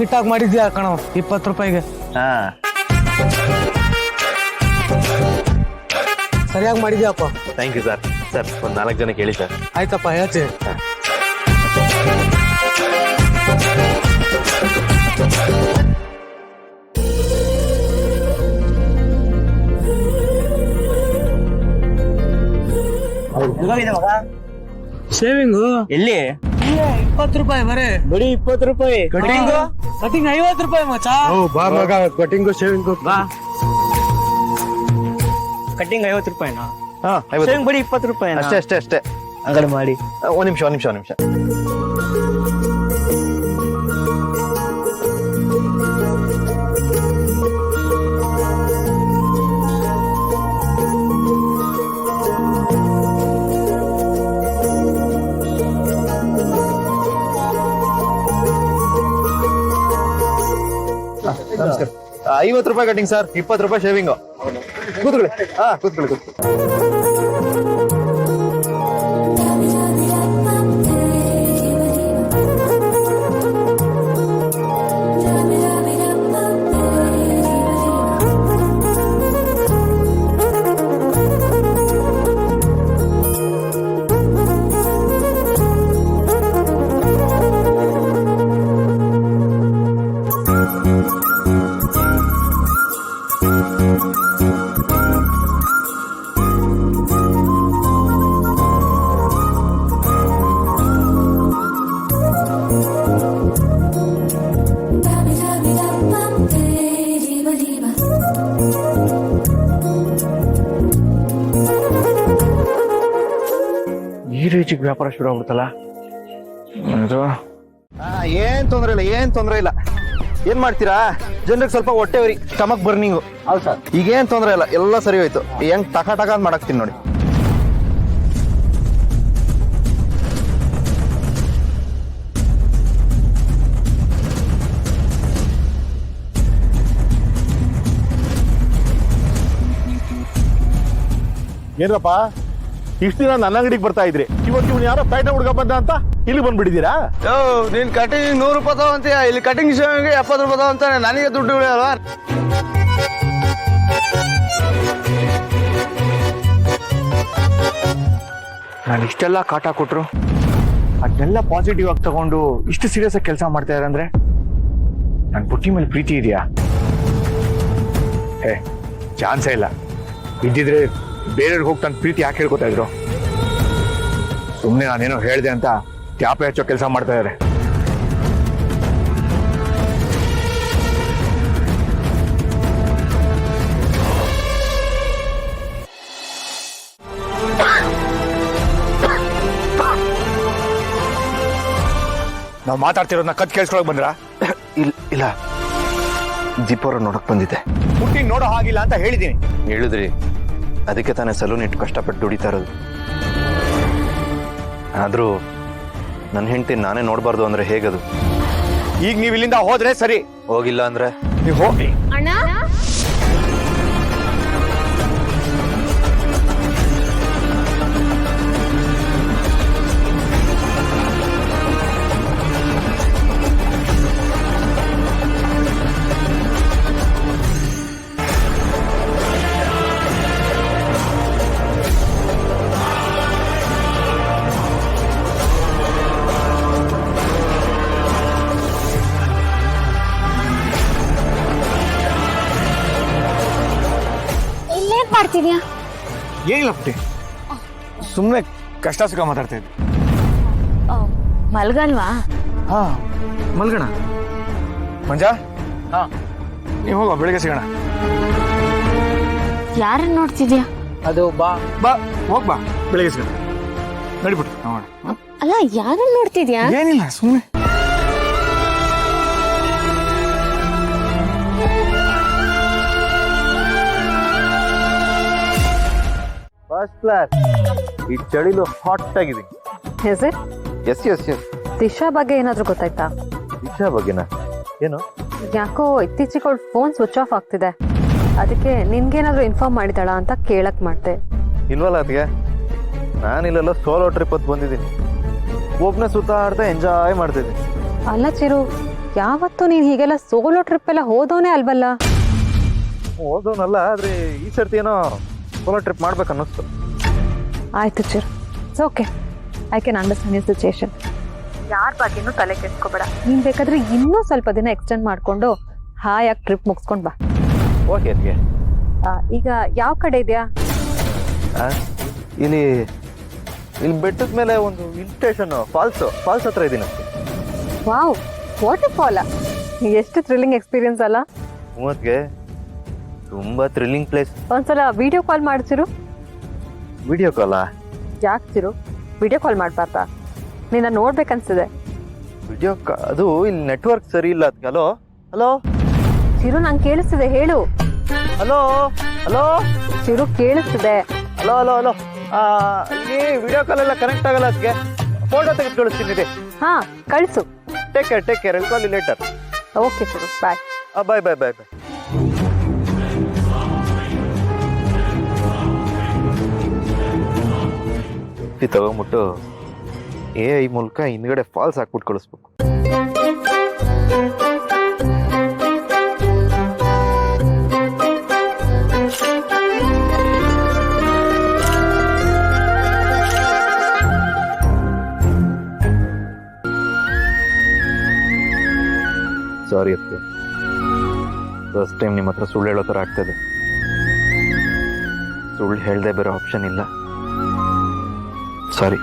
Fit ಆಗಿ ಮಾಡಿದ್ಯಾ ಕಣೋ 20 ರೂಪಾಯಿಗೆ. ಹಾ ಸರಿಯಾಗಿ ಮಾಡಿದ್ಯಾಪ್ಪ. Thank you sir. ಸರ್ ಒಂದು 4 ಜನಕ್ಕೆ ಹೇಳಿ ಸರ್. ಆಯ್ತಪ್ಪ ಹೇಳ್ತೀನಿ. ಶೇವಿಂಗು ಎಲ್ಲಿ? 20 ರೂಪಾಯಿ ಬರೇ. ಬರೀ 20 ರೂಪಾಯಿ. ಕಟಿಂಗ್ 50 ರೂಪಾಯಿ ಮಚ್ಚಾ. ಬಾ ಮಗ, ಕಟಿಂಗು ಶೇವಿಂಗು ಬಾ. ಕಟ್ಟಿಂಗ್ 50 ರೂಪಾಯಿನಾ? ಹಾ 50. ಶೇವಿಂಗ್ ಬರೀ 20 ರೂಪಾಯಿ ಅಷ್ಟೇ ಅಷ್ಟೇ ಅಷ್ಟೇ. ಹಂಗಾರೆ ಮಾಡಿ. ಒಂದ್ ನಿಮಿಷ. ನಮಸ್ಕಾರ. 50 ರೂಪಾಯಿ ಕಟಿಂಗ್ ಸರ್, 20 ರೂಪಾಯಿ ಶೇವಿಂಗು. ಕೂತ್ಕೊಳ್ಳಿ. ಹಾ ಕೂತ್ಕೊಳ್ಳಿ. ಈ ರೀತಿಗೆ ವ್ಯಾಪಾರ ಶುರು ಆಗ್ಬಿಡ್ತಲ್ಲ. ಏನ್ ತೊಂದ್ರೆ ಇಲ್ಲ. ಏನ್ ಮಾಡ್ತೀರಾ? ಜನರಿಗೆ ಸ್ವಲ್ಪ ಹೊಟ್ಟೆ ಉರಿ, ಸ್ಟಮಕ್ ಬರ್ನಿಂಗು. ಹೌದು ಸರ್. ಈಗೇನ್ ತೊಂದ್ರೆ ಇಲ್ಲ, ಎಲ್ಲ ಸರಿ ಹೋಯ್ತು. ಹೆಂಗ್ ಟಕ ಅಂತ ಮಾಡಾಕ್ತೀನಿ ನೋಡಿ. ಏನಪ್ಪ ಇಷ್ಟು ದಿನ ನನ್ನ ಅಂಗಡಿಗೆ ಬರ್ತಾ ಇದ್ರಿ, ಇವತ್ತು ಇವ್ನು ಯಾರೋ ಪೇಟೆ ಹುಡುಗ ಬಂದ ಅಂತ ಇಲ್ಲಿ ಬಂದ್ಬಿಟ್ಟಿದ್ದೀರಾ? ನೀನ್ ಕಟಿಂಗ್ 100 ರೂಪಾಯಿ ತಗೊಂತೀಯ, ಇಲ್ಲಿ ಕಟಿಂಗ್ ಶೇವಿಂಗ್ 70 ರೂಪಾಯಿ ತಗೊಂತಾನೆ. ನನಗೆ ದುಡ್ಡು ಅಲ್ವಾ? ನಾನು ಇಷ್ಟೆಲ್ಲ ಕಾಟ ಕೊಟ್ರು ಅದನ್ನೆಲ್ಲ ಪಾಸಿಟಿವ್ ಆಗಿ ತಗೊಂಡು ಇಷ್ಟು ಸೀರಿಯಸ್ ಆಗಿ ಕೆಲಸ ಮಾಡ್ತಾ ಇದ್ದಾರೆ ಅಂದ್ರೆ ನನ್ ಪುಟ್ಟಿ ಮೇಲೆ ಪ್ರೀತಿ ಇದೆಯಾ? ಚಾನ್ಸೇ ಇಲ್ಲ. ಇದ್ದಿದ್ರೆ ಬೇರೆಯವ್ರಿಗೆ ಹೋಗಿ ತನ್ನ ಪ್ರೀತಿ ಯಾಕೆ ಹೇಳ್ಕೊತಾ ಇದ್ರು? ಸುಮ್ಮನೆ ನಾನೇನೋ ಹೇಳ್ದೆ ಅಂತ ತ್ಯಾಪೆ ಹಚ್ಚೋ ಕೆಲಸ ಮಾಡ್ತಾ ಇದ್ದಾರೆ. ನಾವು ಮಾತಾಡ್ತಿರೋದನ್ನ ಕತ್ ಕೇಳಿಸ್ಕೊಳಕ್ ಬಂದ್ರ? ಇಲ್ಲ, ಜಿಪ್ಪವ್ರ ನೋಡಕ್ ಬಂದಿದ್ದೆ. ಹುಟ್ಟಿ ನೋಡೋ ಹಾಗಿಲ್ಲ ಅಂತ ಹೇಳಿದೀನಿ. ಹೇಳಿದ್ರಿ, ಅದಕ್ಕೆ ತಾನೇ ಸಲೂನ್ ಇಟ್ಟು ಕಷ್ಟಪಟ್ಟು ದುಡಿತಾ ಇರೋದು. ಆದ್ರೂ ನನ್ನ ಹೆಂಡತಿ ನಾನೇ ನೋಡ್ಬಾರ್ದು ಅಂದ್ರೆ ಹೇಗದು? ಈಗ ನೀವು ಇಲ್ಲಿಂದ ಹೋದ್ರೆ ಸರಿ. ಹೋಗಿಲ್ಲ ಅಂದ್ರೆ ನೀವು ಹೋಗಿ. ಅಣ್ಣ, ಇಲ್ಲೇನ್ ಮಾಡ್ತಿದ್ಯಾ? ಏನಿಲ್ಲ ಪುಟ್ಟಿ, ಸುಮ್ಮನೆ ಕಷ್ಟ ಸುಖ ಮಾತಾಡ್ತಾ ಇದ್ದೆ. ಮಲ್ಗಲ್ವಾ? ಹಾ ಮಲ್ಗಣ. ಮಂಜ, ಹಾ ನೀವು ಹೋಗೋ, ಬೆಳಿಗ್ಗೆ ಸಿಗೋಣ. ಯಾರನ್ನ ನೋಡ್ತಿದ್ಯಾ? ಅದು ಬಾ ಬಾ ಹೋಗ್ ಬಾ, ಬೆಳಿಗ್ಗೆ ಸಿಗೋಣ. ನಡಿಬಿಟ್ಟು ನೋಡೋಣ. ಅಲ್ಲ, ಯಾರನ್ನ ನೋಡ್ತಿದ್ಯಾ? ಏನಿಲ್ಲ, ಸುಮ್ಮನೆ. First class. ಈ ಚಳಿಲು ಹಾಟ್ ಆಗಿದೆ. Is it? Yes yes yes. Disha ಬಗ್ಗೆ ಏನಾದ್ರೂ ಗೊತ್ತಾಯ್ತಾ? ದಿಶಾ ಬಗ್ಗೆನಾ? ಏನು? ಯಾಕೋ ಇತ್ತೀಚೆಗೆ ಅವಳ ಫೋನ್ ಸ್ವಿಚ್ ಆಫ್ ಆಗ್ತಿದೆ, ಅದಕ್ಕೆ ನಿನ್ಗೇನಾದ್ರೂ ಇನ್ಫಾರ್ಮ್ ಮಾಡಿದಾಳ ಅಂತ ಕೇಳಕ್ ಮಾಡ್ದೆ. ಇಲ್ವಲ್ಲ ಅದಕ್ಕೆ, ನಾನಿಲ್ಲೆಲ್ಲ ಸೋಲೋ ಟ್ರಿಪ್ ಅಂತ ಬಂದಿದ್ದೀನಿ. ಒಬ್ಬನೇ ಸುತ್ತಾಡ್ತಾ ಎಂಜಾಯ್ ಮಾಡ್ತಿದ್ದೀನಿ. ಅಲ್ಲ ಚಿರು, ಯಾವತ್ತು ನೀನ್ ಹೀಗೆಲ್ಲ ಸೋಲೋ ಟ್ರಿಪ್ ಎಲ್ಲ ಹೋದವನೇ ಅಲ್ವಲ್ಲ? ಓದೋನಲ್ಲ, ಆದ್ರೆ ಈ ಸರ್ತಿ ಏನೋ ಸೋಲೋ ಟ್ರಿಪ್ ಮಾಡ್ಬೇಕು ಅನ್ನಿಸ್ತು. ಆಯ್ತು Chiru, it's okay. I can understand your situation. ಯಾರ ಬಗ್ಗೆನೂ ತಲೆ ಕೆಡ್ಸ್ಕೋಬೇಡ. ನೀನ್ ಬೇಕಾದ್ರೆ ಇನ್ನೂ ಸ್ವಲ್ಪ ದಿನ ಎಕ್ಸ್ಟೆಂಡ್ ಮಾಡ್ಕೊಂಡು ಹಾಯಾಗಿ ಟ್ರಿಪ್ ಮುಗಿಸ್ಕೊಂಡ್ ಬಾ. ಓಕೆ ಅದಕ್ಕೆ. ಈಗ ಯಾವ ಕಡೆ ಇದೆಯಾ? ಇಲ್ಲಿ ಬೆಟ್ಟದ ಮೇಲೆ ಒಂದು ಹಿಲ್ ಸ್ಟೇಷನ್, ಫಾಲ್ಸ್ ಹತ್ರ ಇದೀನಿ. Wow, water fall. ಎಷ್ಟು ಥ್ರಿಲ್ಲಿಂಗ್ ಎಕ್ಸ್ಪೀರಿಯನ್ಸ್ ಅಲ್ಲ? ಮೂವತ್ಗೆ ತುಂಬಾ ಥ್ರಿಲ್ಲಿಂಗ್ ಪ್ಲೇಸ್. ಒಂದ್ಸಲ ವಿಡಿಯೋ ಕಾಲ್ ಮಾಡ್ತಿರು. ವಿಡಿಯೋ ಕಾಲಾ? ಯಾಕೆ ಚಿರು, ವಿಡಿಯೋ ಕಾಲ್ ಮಾಡ್ಬಾರ್ದಾ? ನಿನ್ನ ನೋಡ್ಬೇಕನ್ಸಿದೆ. ಅದು ಇಲ್ಲಿ ನೆಟ್ವರ್ಕ್ ಸರಿ ಇಲ್ಲ ಅದಕ್ಕೆ. ಹಲೋ ಹಲೋ ಚಿರು, ನಂಗೆ ಕೇಳಿಸ್ತಿದೆ, ಹೇಳು. ಹಲೋ ಹಲೋ ಚಿರು, ಕೇಳಿಸ್ತಿದೆ. ಹಲೋ ಹಲೋ ಹಲೋ ಇಲ್ಲಿ ವಿಡಿಯೋ ಕಾಲ್ ಎಲ್ಲ ಕನೆಕ್ಟ್ ಆಗಲ್ಲ, ಅದಕ್ಕೆ ಫೋಟೋ ತೆಗೆದು ಕಳಿಸ್ತೀನಿ. ಹಾ, ಕಳಿಸು. Take care, will call you later. Okay Chiru, bye. Bye bye bye bye. ತಗೊಂಬಿಟ್ಟು AI ಮೂಲಕ ಹಿಂದ್ಗಡೆ ಫಾಲ್ಸ್ ಹಾಕ್ಬಿಟ್ಟು ಕಳಿಸ್ಬೇಕು. ಸಾರಿ ಅತ್ತೆ, ಫಸ್ಟ್ ಟೈಮ್ ನಿಮ್ಮ ಹತ್ರ ಸುಳ್ಳು ಹೇಳೋ ಥರ ಆಗ್ತದೆ. ಸುಳ್ಳು ಹೇಳ್ದೆ ಬೇರೆ ಆಪ್ಷನ್ ಇಲ್ಲ. ಸಾರಿ.